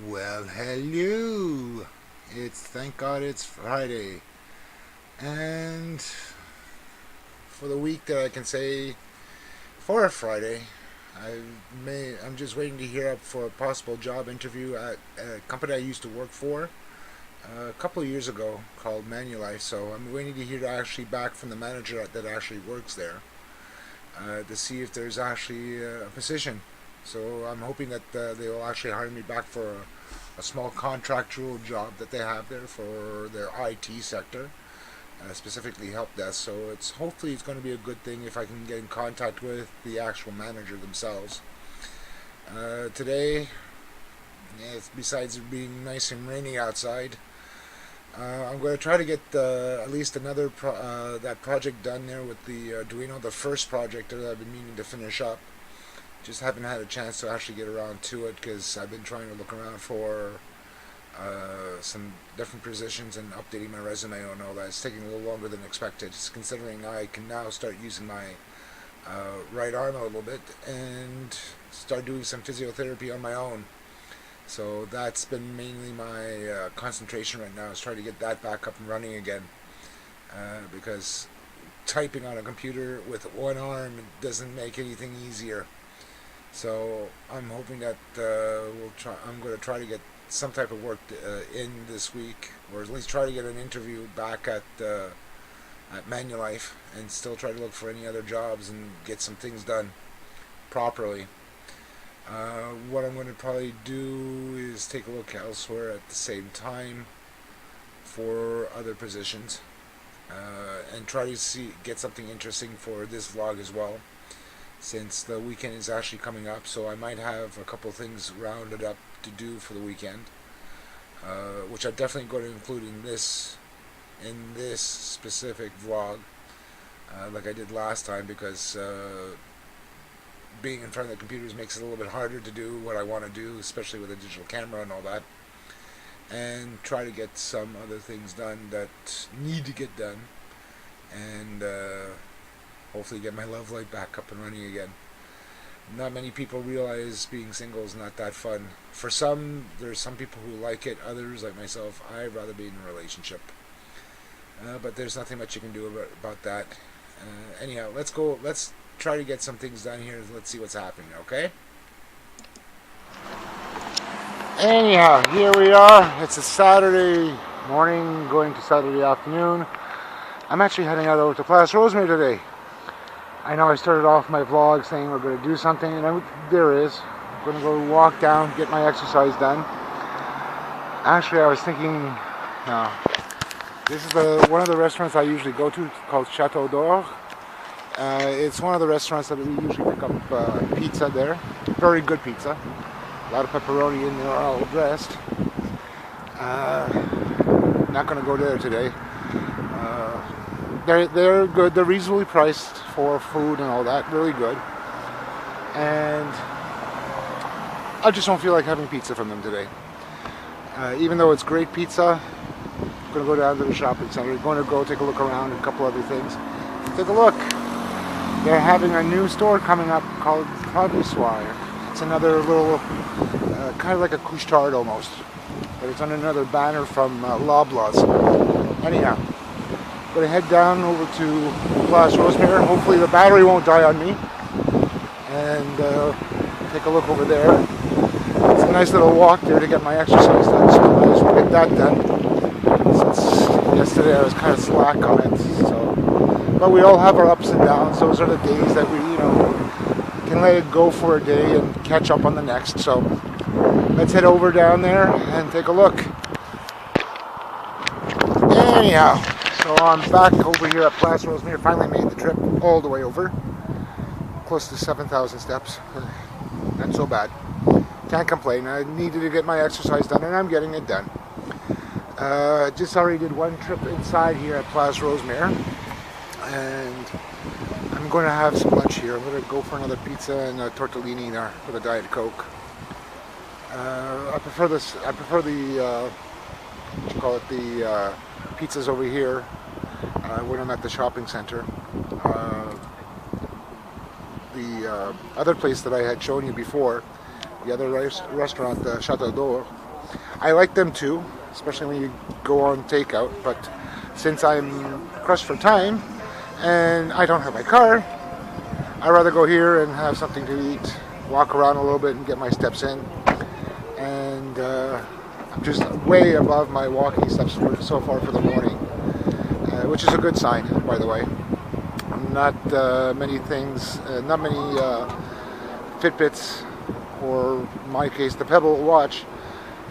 Well, hello. Thank God it's Friday. And for the week that I can say for a Friday, I'm just waiting to hear up for a possible job interview at a company I used to work for a couple of years ago called Manulife. So I'm waiting to hear actually back from the manager that actually works there to see if there's actually a position. So I'm hoping that they will actually hire me back for a small contractual job that they have there for their IT sector, specifically help desk. So it's going to be a good thing if I can get in contact with the actual manager themselves. Today, besides it being nice and rainy outside, I'm going to try to get at least another that project done there with the Arduino, the first project that I've been meaning to finish up. Just haven't had a chance to actually get around to it because I've been trying to look around for some different positions and updating my resume and all that. It's taking a little longer than expected, considering I can now start using my right arm a little bit and start doing some physiotherapy on my own. So that's been mainly my concentration right now, is trying to get that back up and running again. Because typing on a computer with one arm doesn't make anything easier. So I'm hoping that I'm going to try to get some type of work in this week, or at least try to get an interview back at Manulife, and still try to look for any other jobs and get some things done properly. What I'm going to probably do is take a look elsewhere at the same time for other positions, and try to get something interesting for this vlog as well, since the weekend is actually coming up. So I might have a couple things rounded up to do for the weekend, which I'm definitely going to include in this specific vlog, like I did last time, because being in front of the computers makes it a little bit harder to do what I want to do, especially with a digital camera and all that, and try to get some other things done that need to get done, and hopefully get my love life back up and running again. Not many people realize being single is not that fun. For some, there's some people who like it. Others, like myself, I'd rather be in a relationship. But there's nothing much you can do about that. Anyhow, let's go. Let's try to get some things done here. Let's see what's happening, okay? Anyhow, here we are. It's a Saturday morning going to Saturday afternoon. I'm actually heading out over to Place Rosemary today. I know I started off my vlog saying we're going to do something, and there is. I'm going to go walk down, get my exercise done. Actually, I was thinking, no, this is one of the restaurants I usually go to, called Chateau d'Or. It's one of the restaurants that we usually pick up pizza there. Very good pizza. A lot of pepperoni in there, all dressed. Not going to go there today. They're good. They're reasonably priced for food and all that. Really good. And I just don't feel like having pizza from them today. Even though it's great pizza, I'm going to go down to the shopping center. Going to go take a look around at a couple other things. Take a look. They're having a new store coming up called Produsoir. It's another little, kind of like a Couche-Tard almost. But it's on another banner from Loblaws. Anyhow. Going to head down over to Place Rosemary. Hopefully the battery won't die on me. And take a look over there. It's a nice little walk there to get my exercise done. So I might as well get that done. Since yesterday I was kind of slack on it. But we all have our ups and downs. Those are the days that we, can let it go for a day and catch up on the next. So let's head over down there and take a look. Anyhow. So I'm back over here at Place Rosemary. Finally made the trip all the way over. Close to 7,000 steps. Not so bad. Can't complain. I needed to get my exercise done, and I'm getting it done. Just already did one trip inside here at Place Rosemary. And I'm going to have some lunch here. I'm going to go for another pizza and a tortellini there with a Diet Coke. I prefer the what you call it, the pizzas over here when I'm at the shopping center. The other place that I had shown you before, the other restaurant, Chateau d'Or, I like them too, especially when you go on takeout. But since I'm crushed for time and I don't have my car, I'd rather go here and have something to eat, walk around a little bit and get my steps in. And I'm just way above my walking steps so far for the morning, which is a good sign, by the way. Not many things, not many Fitbits, or in my case, the Pebble watch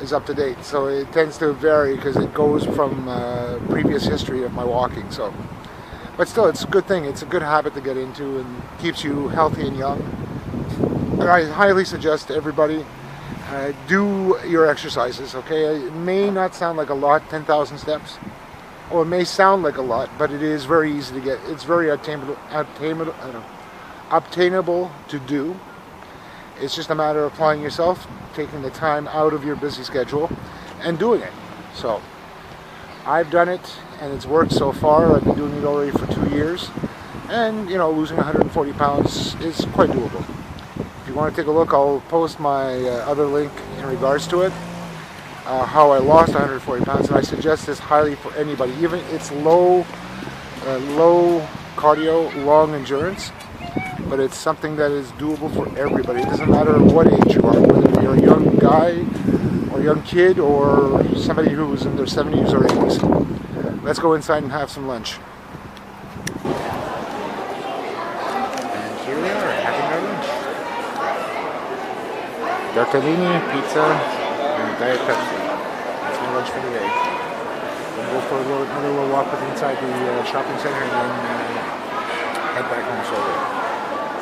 is up to date. So it tends to vary because it goes from previous history of my walking. So, but still, it's a good thing. It's a good habit to get into and keeps you healthy and young. And I highly suggest to everybody do your exercises. Okay, it may not sound like a lot, 10,000 steps, or it may sound like a lot, but it is very easy to get. It's very obtainable to do. It's just a matter of applying yourself, taking the time out of your busy schedule, and doing it. So, I've done it, and it's worked so far. I've been doing it already for 2 years, and losing 140 pounds is quite doable. If you want to take a look, I'll post my other link in regards to it, how I lost 140 pounds, and I suggest this highly for anybody. Even it's low cardio, long endurance, but it's something that is doable for everybody. It doesn't matter what age you are, whether you're a young guy or a young kid or somebody who's in their 70s or 80s. Let's go inside and have some lunch. And here we are, having our lunch. Tortellini, pizza, and Diet Pepsi. That's my lunch for the day. We'll go for another little walk inside the shopping center and then head back home shortly.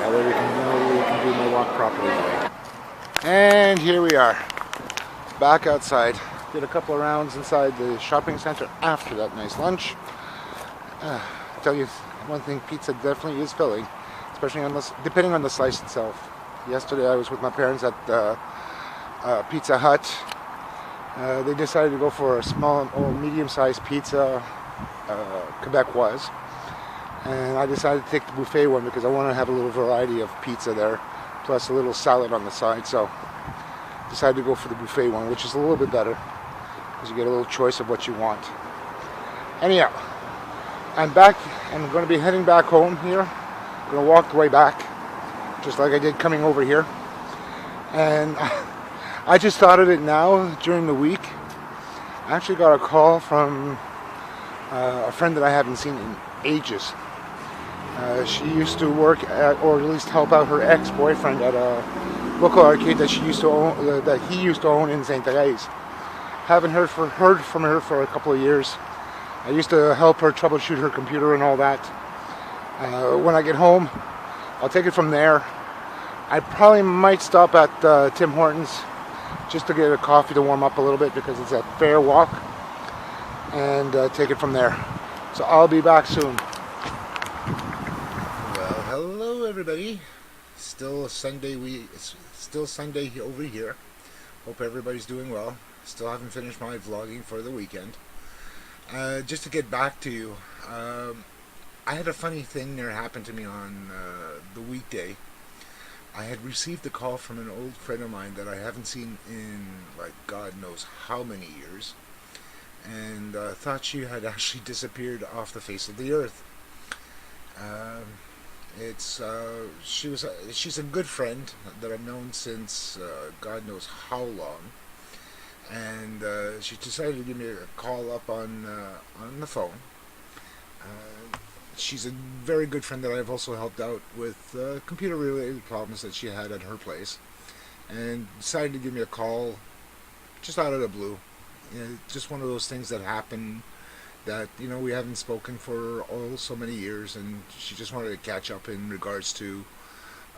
That way we can do my walk properly. And here we are, back outside. Did a couple of rounds inside the shopping center after that nice lunch. I tell you one thing, pizza definitely is filling, especially depending on the slice itself. Yesterday I was with my parents at Pizza Hut. They decided to go for a small or medium-sized pizza, Quebecoise. And I decided to take the buffet one because I want to have a little variety of pizza there, plus a little salad on the side. So decided to go for the buffet one, which is a little bit better because you get a little choice of what you want. Anyhow, I'm back. I'm going to be heading back home here. I'm going to walk the way back, just like I did coming over here. And I just thought of it now during the week. I actually got a call from a friend that I haven't seen in ages. She used to work at, or at least help out her ex-boyfriend at a local arcade that he used to own in St. Therese. Haven't heard from her for a couple of years. I used to help her troubleshoot her computer and all that. When I get home, I'll take it from there. I probably might stop at Tim Hortons just to get a coffee to warm up a little bit because it's a fair walk, and take it from there. So I'll be back soon. Well, hello everybody. Still Sunday. It's still Sunday over here. Hope everybody's doing well. Still haven't finished my vlogging for the weekend. Just to get back to you, I had a funny thing that happened to me on the weekday. I had received a call from an old friend of mine that I haven't seen in like God knows how many years, and thought she had actually disappeared off the face of the earth. She's a good friend that I've known since God knows how long, and she decided to give me a call up on the phone. She's a very good friend that I've also helped out with computer-related problems that she had at her place, and decided to give me a call just out of the blue. Just one of those things that happen that we haven't spoken for so many years, and she just wanted to catch up in regards to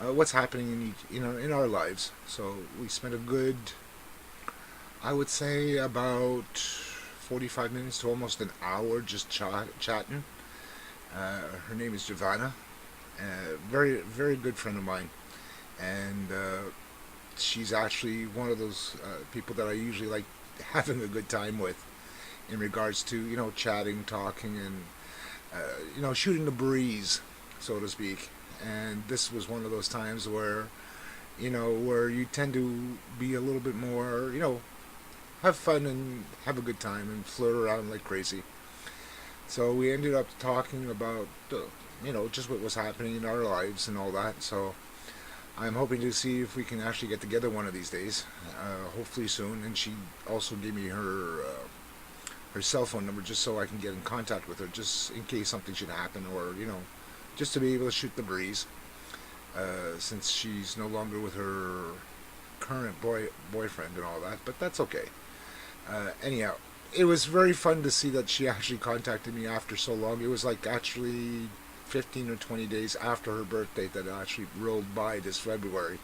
what's happening in our lives. So we spent a good, I would say, about 45 minutes to almost an hour just chatting. Her name is Giovanna, very very good friend of mine, and she's actually one of those people that I usually like having a good time with, in regards to chatting, talking, and shooting the breeze, so to speak. And this was one of those times where where you tend to be a little bit more have fun and have a good time and flirt around like crazy. So we ended up talking about, just what was happening in our lives and all that. So I'm hoping to see if we can actually get together one of these days, hopefully soon. And she also gave me her cell phone number just so I can get in contact with her, just in case something should happen, or just to be able to shoot the breeze. Since she's no longer with her current boyfriend and all that, but that's okay. Anyhow, it was very fun to see that she actually contacted me after so long. It was like actually 15 or 20 days after her birthday that actually rolled by this February.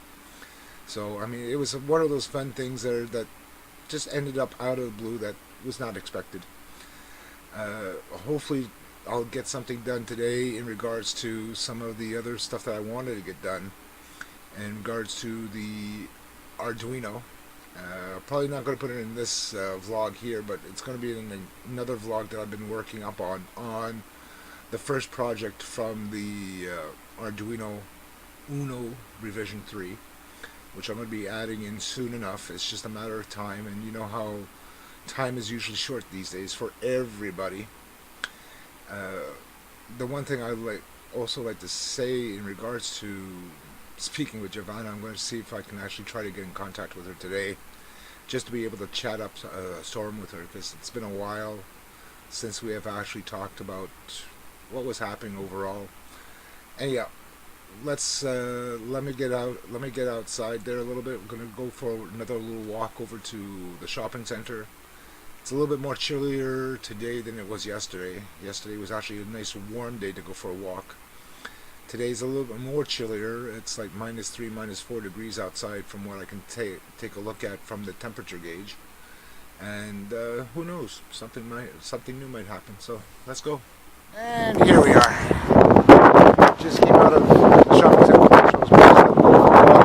So I mean, it was one of those fun things there that just ended up out of the blue that was not expected. Hopefully I'll get something done today in regards to some of the other stuff that I wanted to get done in regards to the Arduino. Probably not going to put it in this vlog here, but it's going to be in another vlog that I've been working up on the first project from the Arduino Uno revision 3, which I'm going to be adding in soon enough. It's just a matter of time, and you know how time is usually short these days for everybody. The one thing I also like to say in regards to speaking with Giovanna, I'm going to see if I can actually try to get in contact with her today, just to be able to chat up a storm with her, because it's been a while since we have actually talked about what was happening overall. Anyhow, let me get outside there a little bit. We're going to go for another little walk over to the shopping center. It's a little bit more chillier today than it was yesterday. Yesterday was actually a nice warm day to go for a walk. Today's a little bit more chillier. It's like -3, -4 degrees outside from what I can take a look at from the temperature gauge. And who knows? Something new might happen. So let's go. And here we are. Just came out of the shopping center, which was supposed to go for a walk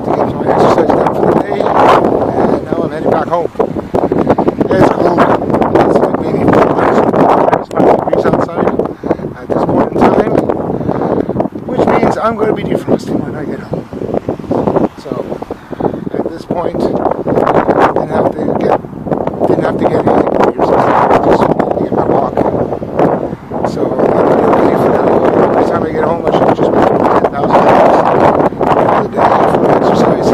to get my exercise done for the day. And now I'm heading back home. It's cold. It's like maybe 5 degrees outside at this point in time, which means I'm going to be defrosting when I get home. So at this point, didn't have to get anything for yourself. Just need to get my walk. So that'll be okay for now. By the time I get home, I should just be doing 10,000 steps for the day for exercise.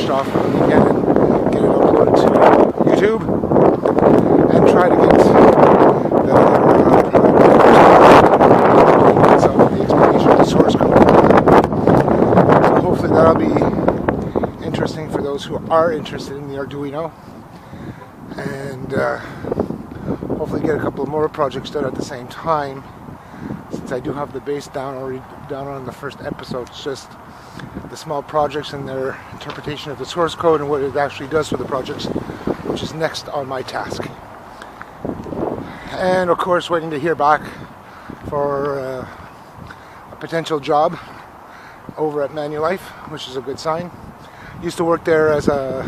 Off for the weekend and get it uploaded to YouTube and try to get some of the explanation of the source code. So hopefully that'll be interesting for those who are interested in the Arduino, and hopefully get a couple more projects done at the same time, since I do have the base already down on the first episode. It's just the small projects and their interpretation of the source code and what it actually does for the projects, which is next on my task. And of course, waiting to hear back for a potential job over at Manulife, which is a good sign. Used to work there as a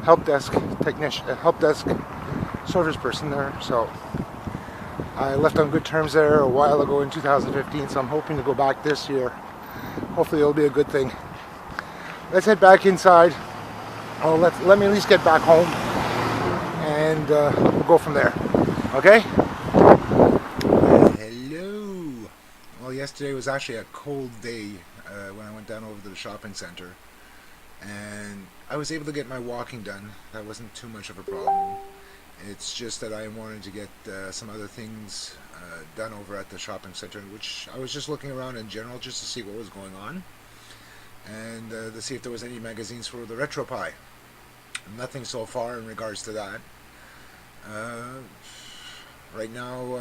help desk technician, a help desk service person there, so I left on good terms there a while ago in 2015, so I'm hoping to go back this year. Hopefully it'll be a good thing. Let's head back inside. Oh, let me at least get back home, and we'll go from there. Okay? Hello. Well, yesterday was actually a cold day when I went down over to the shopping center, and I was able to get my walking done. That wasn't too much of a problem. It's just that I wanted to get some other things done over at the shopping center, which I was just looking around in general just to see what was going on, and to see if there was any magazines for the RetroPie. Nothing so far in regards to that. Right now,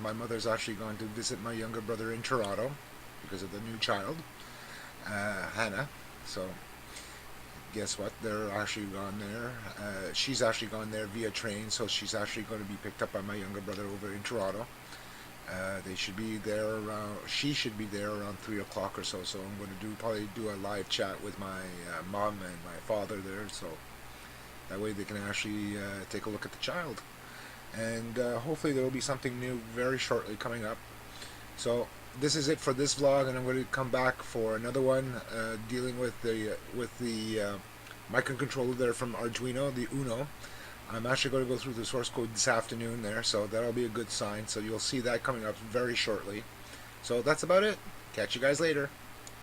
my mother's actually gone to visit my younger brother in Toronto because of the new child, Hannah. So guess what? They're actually gone there. She's actually gone there via train, so she's actually going to be picked up by my younger brother over in Toronto. They should be there around. She should be there around 3 o'clock or so. So I'm going to probably do a live chat with my mom and my father there, so that way they can actually take a look at the child. And hopefully there will be something new very shortly coming up. So this is it for this vlog, and I'm going to come back for another one dealing with the microcontroller there from Arduino, the Uno. I'm actually going to go through the source code this afternoon there, so that'll be a good sign. So you'll see that coming up very shortly. So that's about it. Catch you guys later.